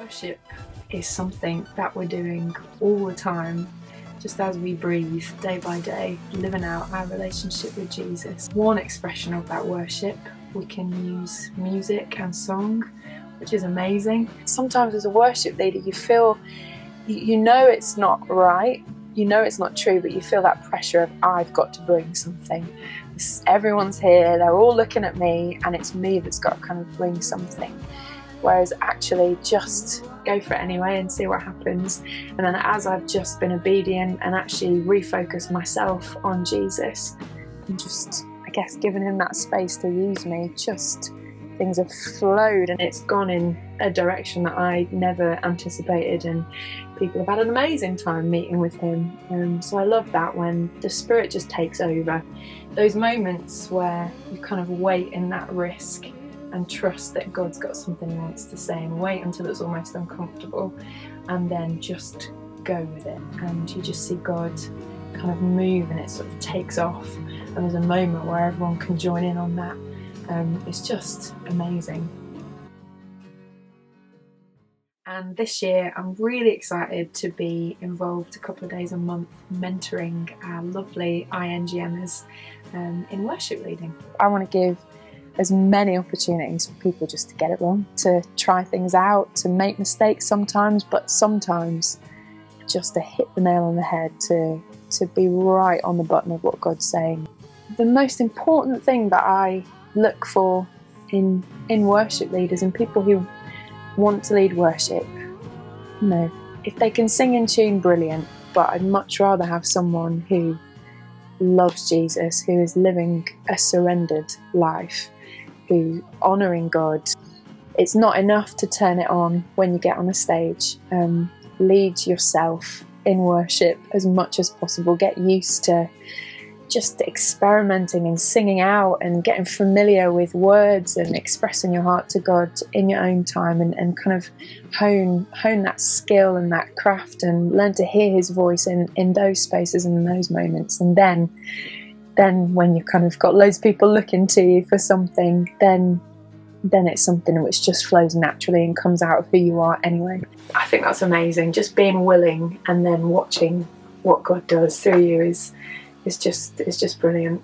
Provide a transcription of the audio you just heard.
Worship is something that we're doing all the time, just as we breathe, day by day, living out our relationship with Jesus. One expression of that worship, we can use music and song, which is amazing. Sometimes as a worship leader, you feel, you know it's not right, you know it's not true, but you feel that pressure of, I've got to bring something. Everyone's here, they're all looking at me, and it's me that's got to kind of bring something. Whereas actually just go for it anyway and see what happens. And then as I've just been obedient and actually refocused myself on Jesus and just, I guess, given him that space to use me, just things have flowed and it's gone in a direction that I never anticipated, and people have had an amazing time meeting with him. So I love that when the Spirit just takes over. Those moments where you kind of wait in that risk and trust that God's got something he wants to say, and wait until it's almost uncomfortable and then just go with it, and you just see God kind of move and it sort of takes off, and there's a moment where everyone can join in on that. It's just amazing. And this year I'm really excited to be involved a couple of days a month mentoring our lovely iNGMers in worship leading. I want to give as many opportunities for people just to get it wrong, to try things out, to make mistakes sometimes, but sometimes just to hit the nail on the head, to be right on the button of what God's saying. The most important thing that I look for in worship leaders and people who want to lead worship, you know, if they can sing in tune, brilliant, but I'd much rather have someone who loves Jesus, who is living a surrendered life, who's honouring God. It's not enough to turn it on when you get on a stage. Lead yourself in worship as much as possible. Get used to just experimenting and singing out and getting familiar with words and expressing your heart to God in your own time, and kind of hone that skill and that craft and learn to hear his voice in those spaces and in those moments. And then when you've kind of got loads of people looking to you for something, then it's something which just flows naturally and comes out of who you are anyway. I think that's amazing. Just being willing and then watching what God does through you is just brilliant.